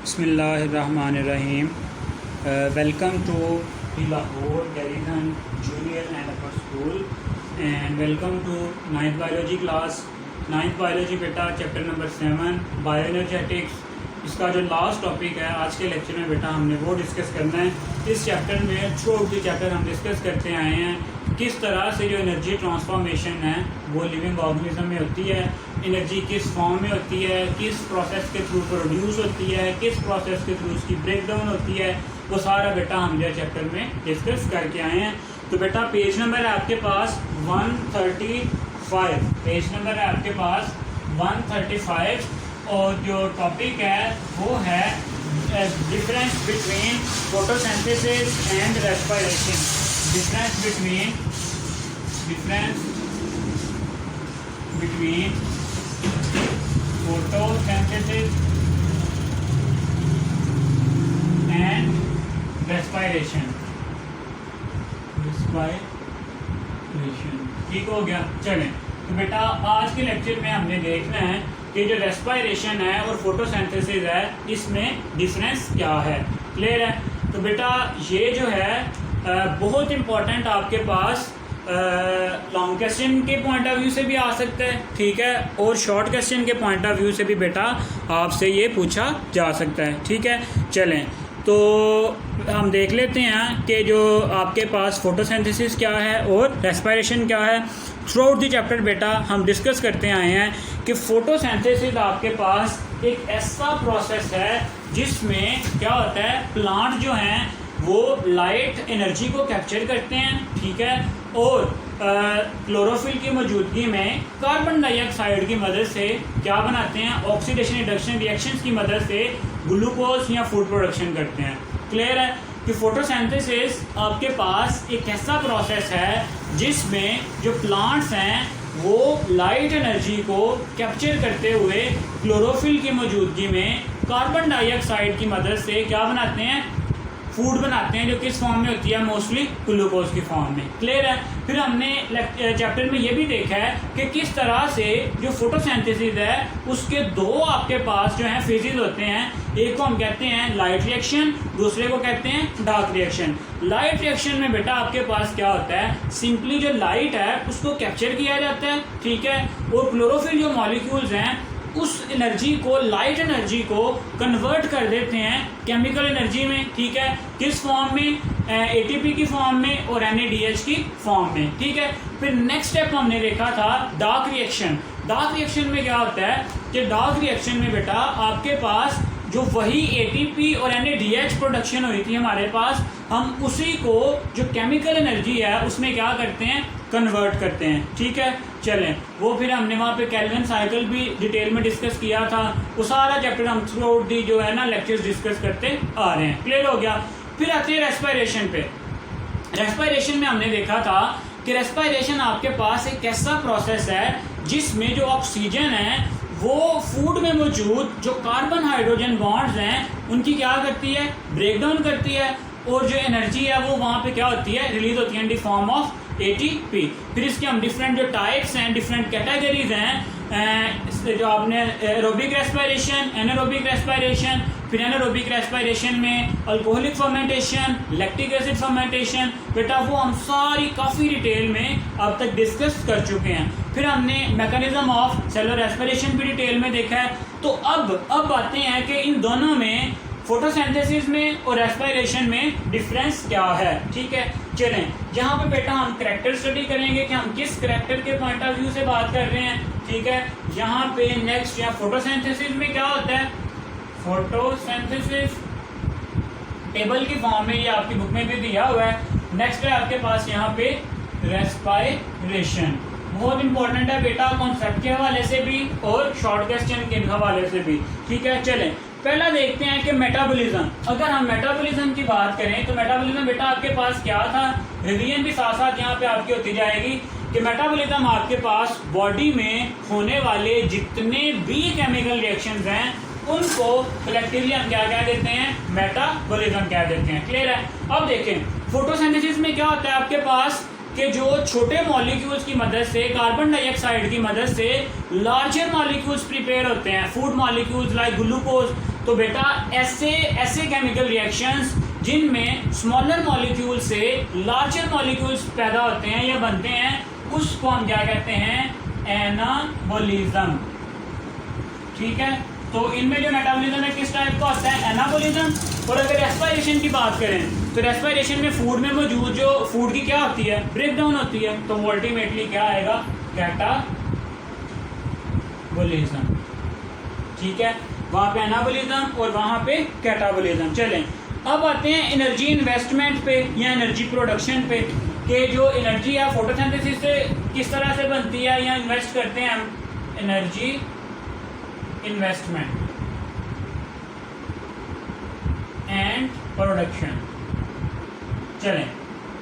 Bismillahirrahmanirrahim. Welcome to the Lahore Garrison Junior and Upper School and welcome to 9th biology class. 9th biology बेटा chapter number 7 bioenergetics. इसका जो last topic है आज के lecture में बेटा हमने वो डिस्कस करना है। इस चैप्टर में थ्रू आउट द चैप्टर हम डिस्कस करते आए हैं किस तरह से जो एनर्जी ट्रांसफॉर्मेशन है वो लिविंग ऑर्गेनिज्म में होती है, एनर्जी किस फॉर्म में होती है, किस प्रोसेस के थ्रू प्रोड्यूस होती है, किस प्रोसेस के थ्रू उसकी ब्रेक डाउन होती है, वो सारा बेटा हम जो चैप्टर में डिस्कस करके आए हैं। तो बेटा पेज नंबर है आपके पास 135, पेज नंबर है आपके पास 135 और जो टॉपिक है वो है difference between photosynthesis and respiration. Difference between photosynthesis and respiration. ठीक हो गया। चलें तो बेटा आज के लेक्चर में हमने देखना है कि जो रेस्पिरेशन है और फोटोसिंथेसिस है इसमें डिफरेंस क्या है। क्लियर है? तो बेटा ये जो है बहुत इम्पोर्टेंट आपके पास लॉन्ग क्वेश्चन के पॉइंट ऑफ व्यू से भी आ सकता है, ठीक है, और शॉर्ट क्वेश्चन के पॉइंट ऑफ व्यू से भी बेटा आपसे ये पूछा जा सकता है। ठीक है, चलें तो हम देख लेते हैं कि जो आपके पास फोटोसिंथेसिस क्या है और रेस्पिरेशन क्या है। थ्रू आउट द चैप्टर बेटा हम डिस्कस करते आए हैं कि फोटोसिंथेसिस आपके पास एक ऐसा प्रोसेस है जिसमें क्या होता है, प्लांट जो हैं वो लाइट एनर्जी को कैप्चर करते हैं, ठीक है, और क्लोरोफिल की मौजूदगी में कार्बन डाइऑक्साइड की मदद से क्या बनाते हैं, ऑक्सीडेशन रिडक्शन रिएक्शंस की मदद से ग्लूकोज या फूड प्रोडक्शन करते हैं। क्लियर है कि फोटोसिंथेसिस आपके पास एक ऐसा प्रोसेस है जिसमें जो प्लांट्स हैं वो लाइट एनर्जी को कैप्चर करते हुए क्लोरोफिल की मौजूदगी में कार्बन डाइऑक्साइड की मदद से क्या बनाते हैं, फूड बनाते हैं, जो किस फॉर्म में होती है, मोस्टली ग्लूकोज की फॉर्म में। क्लियर है? फिर हमने चैप्टर में ये भी देखा है कि किस तरह से जो फोटोसिंथेसिस है उसके दो आपके पास जो है फेजेस होते हैं। एक को हम कहते हैं लाइट रिएक्शन, दूसरे को कहते हैं डार्क रिएक्शन। लाइट रिएक्शन में बेटा आपके पास क्या होता है, सिंपली जो लाइट है उसको कैप्चर किया जाता है, ठीक है, और क्लोरोफिल जो मॉलिक्यूल्स हैं उस एनर्जी को, लाइट एनर्जी को कन्वर्ट कर देते हैं केमिकल एनर्जी में, ठीक है, किस फॉर्म में, एटीपी की फॉर्म में और NADH की फॉर्म में, ठीक है। फिर नेक्स्ट स्टेप हमने देखा था डार्क रिएक्शन। डार्क रिएक्शन में क्या होता है कि डार्क रिएक्शन में बेटा आपके पास जो वही ATP और NADH प्रोडक्शन हुई थी हमारे पास, हम उसी को जो केमिकल एनर्जी है उसमें क्या करते हैं, कन्वर्ट करते हैं, ठीक है। चलें वो फिर हमने वहाँ पे केल्विन साइकिल भी डिटेल में डिस्कस किया था, वो सारा चैप्टर हम थ्रू आउट दी जो है ना लेक्चर्स डिस्कस करते आ रहे हैं। क्लियर हो गया? फिर आते हैं रेस्पिरेशन पे। रेस्पिरेशन में हमने देखा था कि रेस्पिरेशन आपके पास एक ऐसा प्रोसेस है जिसमें जो ऑक्सीजन है वो फूड में मौजूद जो कार्बन हाइड्रोजन बॉन्ड्स हैं उनकी क्या करती है, ब्रेक डाउन करती है, और जो एनर्जी है वो वहाँ पे क्या होती है, रिलीज होती है इन द फॉर्म ऑफ ATP। फिर इसके हम डिफरेंट जो टाइप्स हैं, डिफरेंट कैटेगरीज हैं, जो आपने एरोबिक रेस्पिरेशन, एनारोबिक रेस्पिरेशन, फिर एनारोबिक रेस्पिरेशन में alcoholic fermentation, lactic acid fermentation, बेटा वो हम सारी काफ़ी डिटेल में अब तक डिस्कस कर चुके हैं। फिर हमने मैकेनिज्म ऑफ सेलुलर रेस्पिरेशन भी डिटेल में देखा है। तो अब आते हैं कि इन दोनों में फोटोसिंथेसिस में और रेस्पिरेशन में डिफरेंस क्या है, ठीक है। चलें यहाँ पे बेटा हम करैक्टर स्टडी करेंगे कि हम किस करैक्टर के पॉइंट ऑफ व्यू से बात कर रहे हैं, ठीक है। यहाँ पे नेक्स्ट या फोटोसिंथेसिस में क्या होता है, फोटोसिंथेसिस टेबल की फॉर्म में ये आपकी बुक में भी दिया हुआ है। नेक्स्ट है आपके पास यहाँ पे रेस्पिरेशन। बहुत इंपॉर्टेंट है बेटा कॉन्सेप्ट के हवाले से भी और शॉर्ट क्वेश्चन के हवाले से भी, ठीक है। चलें पहला देखते हैं कि मेटाबॉलिज्म। अगर हम मेटाबॉलिज्म की बात करें तो मेटाबॉलिज्म बेटा आपके पास क्या था, रिवीजन भी साथ साथ यहाँ पे आपकी होती जाएगी कि मेटाबॉलिज्म आपके पास बॉडी में होने वाले जितने भी केमिकल रिएक्शंस हैं उनको कलेक्टिवली हम क्या कह देते हैं, मेटाबॉलिज्म कह देते हैं। क्लियर है? अब देखें फोटोसिंथेसिस में क्या होता है आपके पास कि जो छोटे मॉलिक्यूल्स की मदद से, कार्बन डाइऑक्साइड की मदद से लार्जर मॉलिक्यूल्स प्रिपेयर होते हैं, फूड मॉलिक्यूल्स लाइक ग्लूकोज। तो बेटा ऐसे केमिकल रिएक्शंस जिनमें स्मॉलर मॉलिक्यूल से लार्जर मॉलिक्यूल्स पैदा होते हैं या बनते हैं, उसको हम क्या कहते हैं? एनाबॉलिज्म। ठीक है, तो इनमें जो मेटाबॉलिज्म है किस टाइप का होता है? एनाबॉलिज्म। और अगर रेस्पिरेशन की बात करें तो रेस्पिरेशन में फूड में मौजूद जो फूड की क्या होती है? ब्रेक डाउन होती है, तो वो अल्टीमेटली क्या आएगा? कैटाबॉलिज्म। ठीक है, वहां पे एनाबॉलिज्म और वहां पे कैटाबॉलिज्म। चलें, अब आते हैं एनर्जी इन्वेस्टमेंट पे या एनर्जी प्रोडक्शन पे, कि जो एनर्जी है फोटोसिंथेसिस से किस तरह से बनती है या इन्वेस्ट करते हैं हम। Energy investment and production. चलें,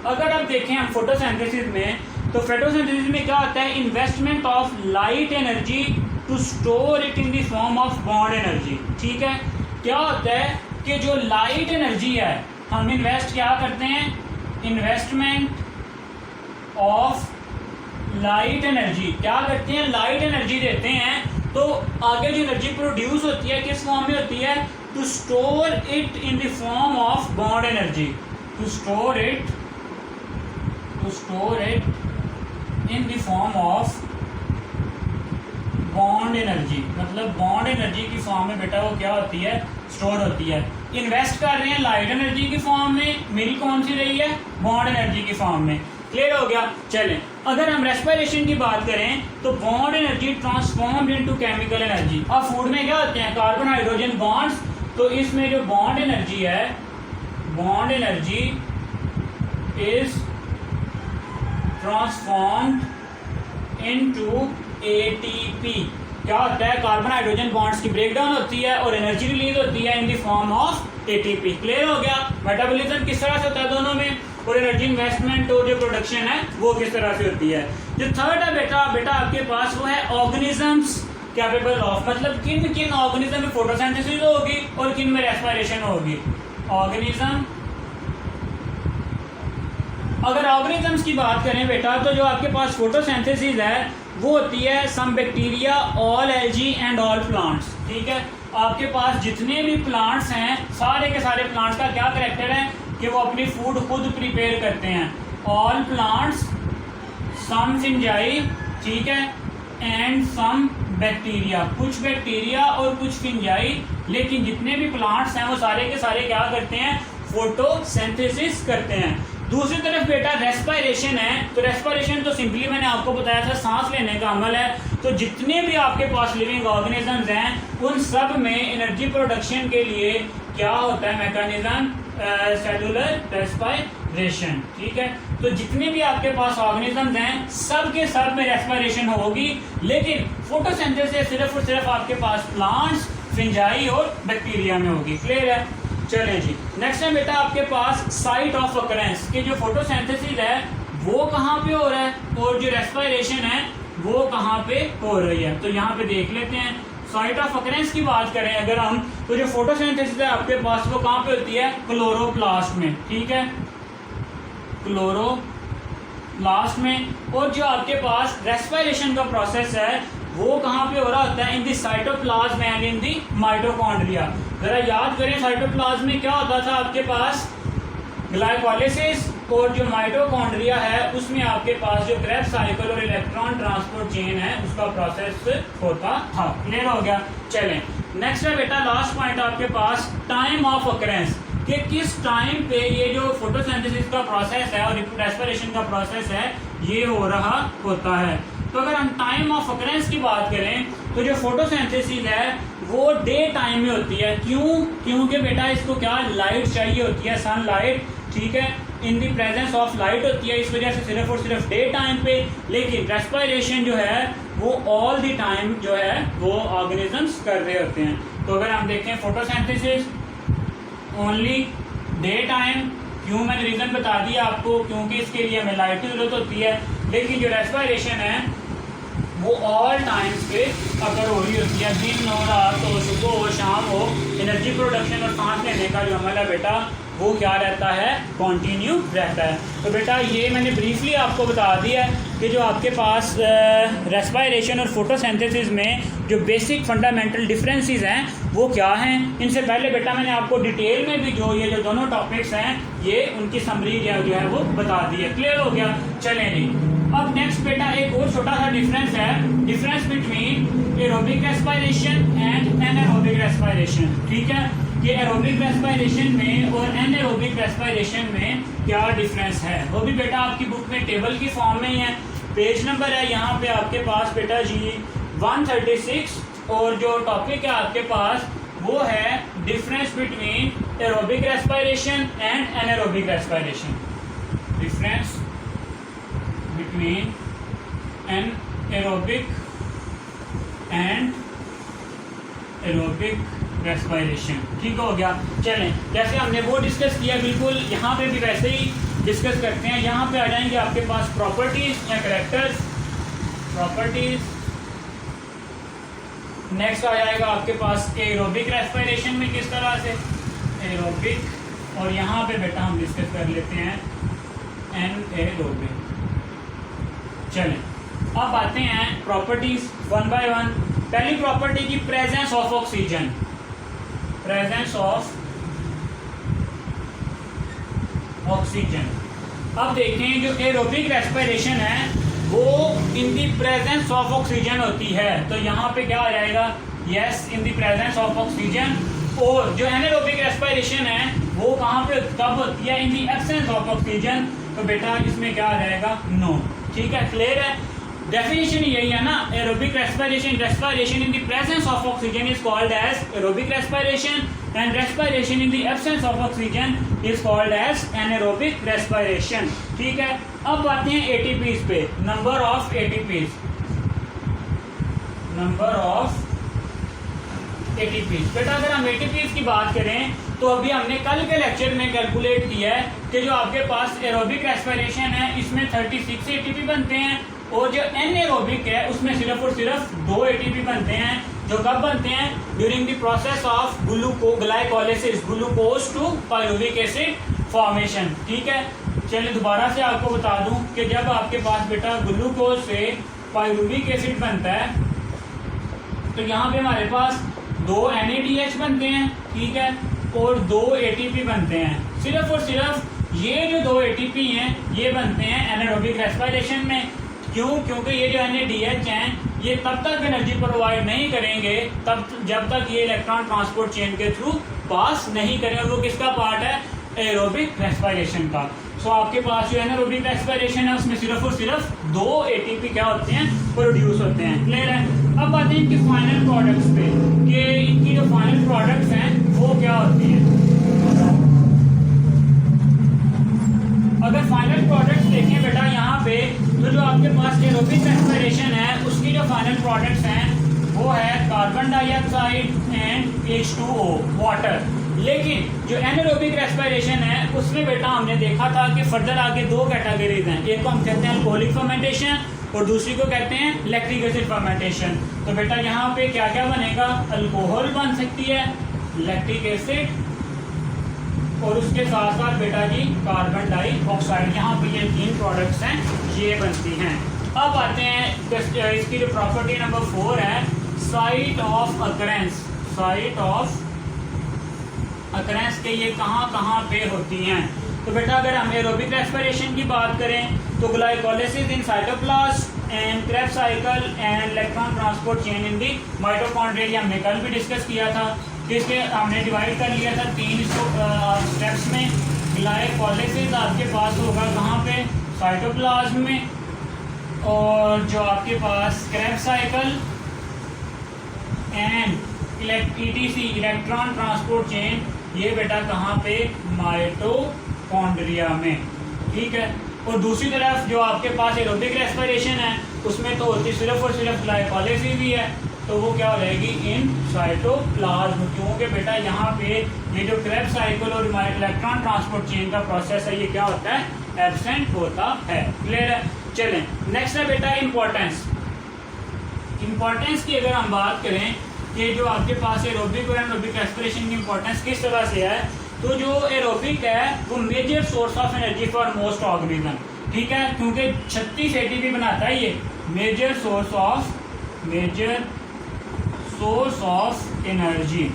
अगर आप देखें हम फोटोसिंथेसिस में, तो फोटोसिंथेसिस में क्या होता है? Investment of light energy to store it in the form of bond energy. ठीक है, क्या होता है कि जो लाइट एनर्जी है हम इन्वेस्ट क्या करते हैं? इन्वेस्टमेंट ऑफ लाइट एनर्जी क्या करते हैं? लाइट एनर्जी देते हैं, तो आगे जो एनर्जी प्रोड्यूस होती है किस फॉर्म में होती है? To store it in the form of bond energy. To store it in the form of bond energy, मतलब बॉन्ड एनर्जी की फॉर्म में बेटा वो क्या होती है? स्टोर होती है। इन्वेस्ट कर रहे हैं लाइट एनर्जी की फॉर्म में, मिल कौन सी रही है? बॉन्ड एनर्जी की फॉर्म में। क्लियर हो गया? चलें, अगर हम रेस्पिरेशन की बात करें तो bond energy transformed into chemical energy. अब फूड में क्या होते हैं? कार्बन हाइड्रोजन बॉन्ड्स, तो इसमें जो बॉन्ड एनर्जी है, bond energy is transformed into ATP. क्या होता है? कार्बन हाइड्रोजन बॉन्ड्स की ब्रेकडाउन होती है और एनर्जी रिलीज होती है इन the form of ATP. Clear हो गया? मेटाबॉलिज्म किस तरह से होता है दोनों में, और एनर्जी इन्वेस्टमेंट और जो प्रोडक्शन है वो किस तरह से होती है। जो थर्ड है बेटा आपके पास वो है ऑर्गेनिजम्स कैपेबल ऑफ, मतलब किन किन ऑर्गेनिज्म में फोटोसिंथेसिस होगी और किन में रेस्पिरेशन होगी। ऑर्गेनिज्म, अगर ऑर्गेनिजम्स की बात करें बेटा, तो जो आपके पास फोटोसिंथेसिस है वो होती है some bacteria, all algae and all plants. ठीक है, आपके पास जितने भी प्लांट्स हैं, सारे के सारे प्लांट्स का क्या कैरेक्टर है कि वो अपनी फूड खुद प्रिपेयर करते हैं। ऑल प्लांट्स, सम फंजाई, ठीक है, एंड सम बैक्टीरिया, कुछ बैक्टीरिया और कुछ फंजाई, लेकिन जितने भी प्लांट्स हैं वो सारे के सारे क्या करते हैं? फोटोसिंथेसिस करते हैं। दूसरी तरफ बेटा रेस्पिरेशन है, तो रेस्पिरेशन तो सिंपली मैंने आपको बताया था सांस लेने का अमल है। तो जितने भी आपके पास लिविंग ऑर्गेनिजम्स हैं उन सब में एनर्जी प्रोडक्शन के लिए क्या होता है? Mechanism cellular respiration. ठीक है, तो जितने भी आपके पास ऑर्गेनिजम्स हैं सब के सब में रेस्पिरेशन होगी, लेकिन फोटोसिंथेसिस सिर्फ और सिर्फ आपके पास प्लांट्स, फंजाई और बैक्टीरिया में होगी। क्लियर है? चलें जी, नेक्स्ट है बेटा आपके पास साइट ऑफ अकरेंस, कि जो फोटोसिंथेसिस है वो कहाँ पे हो रहा है और जो रेस्पिरेशन है वो कहाँ पे हो रही है। तो यहाँ पे देख लेते हैं। साइट ऑफ अकरेंस की बात करें अगर हम, तो जो फोटोसिंथेसिस है आपके पास वो कहाँ पे होती है? क्लोरोप्लास्ट में। ठीक है, क्लोरोप्लास्ट में। और जो आपके पास रेस्पिरेशन का प्रोसेस है वो कहाँ पे हो रहा होता है? In the cytoplasm and in the mitochondria. जरा याद करें, साइटोप्लाज्म में क्या होता था आपके पास? ग्लाइकोलाइसिस, और जो माइटोकॉन्ड्रिया है उसमें आपके पास जो क्रेब्स साइकिल और इलेक्ट्रॉन ट्रांसपोर्ट चेन है उसका प्रोसेस होता था। क्लियर हो गया? चलें, नेक्स्ट है बेटा लास्ट पॉइंट आपके पास टाइम ऑफ अकरेंस, कि किस टाइम पे ये जो फोटोसिंथेसिस का प्रोसेस है और रेस्पिरेशन का प्रोसेस है ये हो रहा होता है। तो अगर हम टाइम ऑफ अकरेंस की बात करें तो जो फोटोसिंथेसिस है वो डे टाइम में होती है। क्यों? क्योंकि बेटा इसको क्या लाइट चाहिए होती है, सनलाइट। ठीक है, in the presence of light होती है, इस वजह से सिर्फ और सिर्फ डे टाइम पे। लेकिन रेस्पिरेशन जो है वो ऑल द टाइम जो है वो ऑर्गेनिजम्स कर रहे होते हैं। तो अगर हम देखें फोटोसिंथेसिस ओनली डे टाइम, क्यों मैंने रीजन बता दिया आपको, क्योंकि इसके लिए हमें लाइट की जरूरत होती है। लेकिन जो रेस्पिरेशन है वो ऑल टाइम्स पे अगर हो रही होती है, दिन हो, रात हो, सुबह हो, शाम हो, एनर्जी प्रोडक्शन और सांस लेने का जो अमल है बेटा वो क्या रहता है, कंटिन्यू रहता है। तो बेटा ये मैंने ब्रीफली आपको बता दिया है कि जो आपके पास रेस्पायरेशन और फोटोसिंथेसिस में जो बेसिक फंडामेंटल डिफरेंसेस हैं वो क्या हैं। इनसे पहले बेटा मैंने आपको डिटेल में भी ये जो दोनों टॉपिक्स हैं ये उनकी समरी जो है वो बता दी है। क्लियर हो गया। चलें जी, अब नेक्स्ट बेटा एक और छोटा सा डिफरेंस है, difference between aerobic respiration and anaerobic respiration. ठीक है, कि एरोबिक रेस्पायरेशन में और एनारोबिक रेस्पायरेशन में क्या डिफरेंस है, वो भी बेटा आपकी बुक में टेबल की फॉर्म में ही है। पेज नंबर है यहाँ पे आपके पास बेटा जी 136, और जो टॉपिक है आपके पास वो है difference between aerobic respiration and anaerobic respiration. Difference between anaerobic and aerobic respiration. ठीक हो गया। चलें, जैसे हमने वो डिस्कस किया बिल्कुल यहाँ पे भी वैसे ही डिस्कस करते हैं। यहाँ पे आ जाएंगे आपके पास प्रॉपर्टीज या कैरेक्टर्स, प्रॉपर्टीज। नेक्स्ट आ जाएगा आपके पास एरोबिक रेस्पायरेशन में किस तरह से एरोबिक, और यहाँ पे बेटा हम डिस्कस कर लेते हैं एनारोबिक। चलें, अब आते हैं प्रॉपर्टीज वन बाय वन। पहली प्रॉपर्टी की presence of oxygen, presence of oxygen. अब देखें जो एरोबिक रेस्पिरेशन है वो इन दी प्रेजेंस ऑफ ऑक्सीजन होती है, तो यहाँ पे क्या आ जाएगा, yes in the presence of oxygen. और जो एनारोबिक रेस्पिरेशन है वो कहाँ पे कब होती है, in the absence of oxygen, तो बेटा इसमें क्या आ जाएगा, नो। ठीक है, क्लियर है। डेफिनेशन यही है ना, aerobic respiration, respiration in the presence of oxygen is called as aerobic respiration and respiration in the absence of oxygen is called as anaerobic respiration. ठीक है, अब आते हैं एटीपीज पे, number of ATPs, number of ATPs. बेटा अगर हम ATPs की बात करें तो अभी हमने कल के लेक्चर में कैलकुलेट किया है कि जो आपके पास एरोबिक रेस्पिरेशन है इसमें 36 एटीपी बनते हैं, और जो एनारोबिक है उसमें सिर्फ और सिर्फ 2 एटीपी बनते हैं, जो कब बनते हैं, during the process of glycolysis, glucose to pyruvic acid formation. ठीक है, चलिए दोबारा से आपको बता दूं कि जब आपके पास बेटा ग्लूकोज से पाइरुविक एसिड बनता है तो यहाँ पे हमारे पास 2 NADH बनते हैं, ठीक है, और 2 ATP बनते हैं। सिर्फ और सिर्फ ये जो 2 ATP हैं ये बनते हैं एनारोबिक रेस्पिरेशन में। क्यों? क्योंकि ये जो NADH हैं ये तब तक एनर्जी प्रोवाइड नहीं करेंगे जब तक ये इलेक्ट्रॉन ट्रांसपोर्ट चेन के थ्रू पास नहीं करें, और वो किसका पार्ट है, एरोबिक रेस्पिरेशन का। सो आपके पास जो एनारोबिक रेस्पिरेशन है उसमें सिर्फ और सिर्फ 2 ATP क्या होते हैं, प्रोड्यूस होते हैं। क्लियर है। अब आते हैं इनके फाइनल प्रोडक्ट्स पे कि इनकी जो फाइनल प्रोडक्ट्स हैं वो क्या होती हैं। अगर फाइनल प्रोडक्ट्स देखें बेटा यहाँ पे, तो जो आपके पास एरोबिक रेस्पिरेशन है उसकी जो फाइनल प्रोडक्ट्स हैं वो है carbon dioxide and H2O, water. लेकिन जो एनारोबिक रेस्पिरेशन है उसमें बेटा हमने देखा था कि फर्दर आगे 2 कैटेगरीज हैं, एक को हम कहते हैं अल्कोहलिक फर्मेंटेशन और दूसरी को कहते हैं लैक्टिक एसिड फर्मेंटेशन। तो बेटा यहाँ पे क्या क्या बनेगा, अल्कोहल बन सकती है, लैक्टिक एसिड, और उसके साथ साथ बेटा जी कार्बन डाइऑक्साइड। यहाँ पे ये 3 प्रोडक्ट्स हैं ये बनती हैं। अब आते हैं इसकी जो प्रॉपर्टी नंबर 4 है, site of occurrence, site of occurrence के ये कहाँ कहाँ पे होती हैं। तो बेटा अगर हम एरोबिक रेस्पिरेशन की बात करें तो glycolysis in cytoplasm and Krebs cycle and electron transport chain in the mitochondria. हमने कल भी डिस्कस किया था कि इसके हमने डिवाइड कर लिया था 3 स्टेप्स में। ग्लाइकोलाइसिस आपके पास होगा कहाँ पे, साइटोप्लाज्म में, और जो आपके पास Krebs cycle and ETC electron transport chain ये बेटा कहाँ पे, माइटोकॉन्ड्रिया में। ठीक है, और दूसरी तरफ जो आपके पास एरोबिक रेस्पिरेशन है उसमें तो होती सिर्फ और सिर्फ ग्लाइकोलाइसिस ही है, तो वो क्या हो जाएगी, इन साइटोप्लाज्म। क्योंकि बेटा यहाँ पे ये जो क्रेब्स साइकिल और इलेक्ट्रॉन ट्रांसपोर्ट चेन का प्रोसेस है ये क्या होता है, एब्सेंट होता है। क्लियर है। चलें, नेक्स्ट है बेटा इम्पोर्टेंस। इम्पोर्टेंस की अगर हम बात करें कि जो आपके पास एरोबिक और एनारोबिक रेस्पिरेशन की इम्पोर्टेंस किस तरह से है, तो जो एरोबिक है वो major source of energy for most organism, ठीक है, क्योंकि 36 एटीपी बनाता है ये, मेजर सोर्स ऑफ एनर्जी।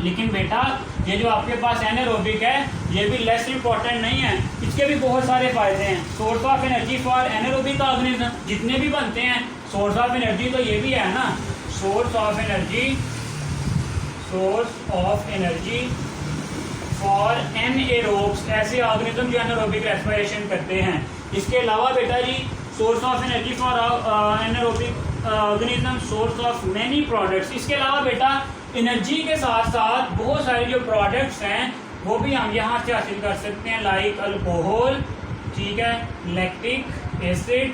लेकिन बेटा ये जो आपके पास एनारोबिक है ये भी लेस इंपॉर्टेंट नहीं है, इसके भी बहुत सारे फायदे हैं। Source of energy for anaerobic organism जितने भी बनते हैं सोर्स ऑफ एनर्जी तो ये भी है ना, सोर्स ऑफ एनर्जी फॉर एनएरोब्स, ऐसे ऑर्गेनिज्म जो एनारोबिक रेस्पिरेशन करते हैं। इसके अलावा बेटा जी source of energy for anaerobic organism, source of many products. इसके अलावा बेटा एनर्जी के साथ साथ बहुत सारे जो प्रोडक्ट्स हैं वो भी हम यहाँ से हासिल कर सकते हैं, लाइक अल्कोहल, ठीक है, लैक्टिक एसिड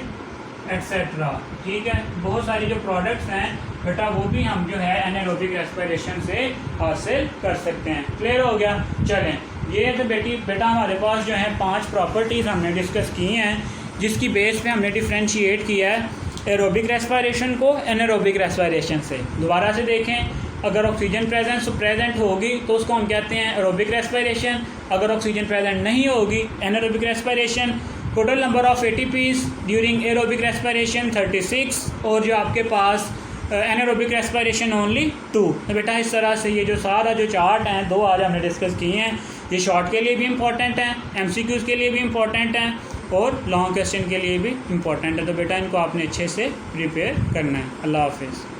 एट्सेट्रा, ठीक है। बहुत सारी जो प्रोडक्ट्स हैं बेटा वो भी हम जो है एनारोबिक रेस्पिरेशन से हासिल कर सकते हैं। क्लियर हो गया? चलें, ये तो बेटा हमारे पास जो है 5 प्रॉपर्टीज़ हमने डिस्कस की हैं जिसकी बेस पे हमने डिफ्रेंशिएट किया है एरोबिक रेस्पिरेशन को एनारोबिक रेस्पिरेशन से। दोबारा से देखें, अगर ऑक्सीजन प्रेजेंट होगी तो उसको हम कहते हैं एरोबिक रेस्पिरेशन, अगर ऑक्सीजन प्रेजेंट नहीं होगी anaerobic respiration. Total number of ATPs during aerobic respiration 36, और जो आपके पास एनारोबिक रेस्पिरेशन ओनली 2। तो बेटा इस तरह से ये जो सारा जो चार्ट हैं 2 आज हमने डिस्कस किए हैं, ये शॉर्ट के लिए भी इम्पॉर्टेंट हैं, एमसीक्यूज़ के लिए भी इम्पॉर्टेंट हैं और लॉन्ग क्वेश्चन के लिए भी इम्पॉर्टेंट है। तो बेटा इनको आपने अच्छे से प्रिपेयर करना है। अल्लाह हाफिज़।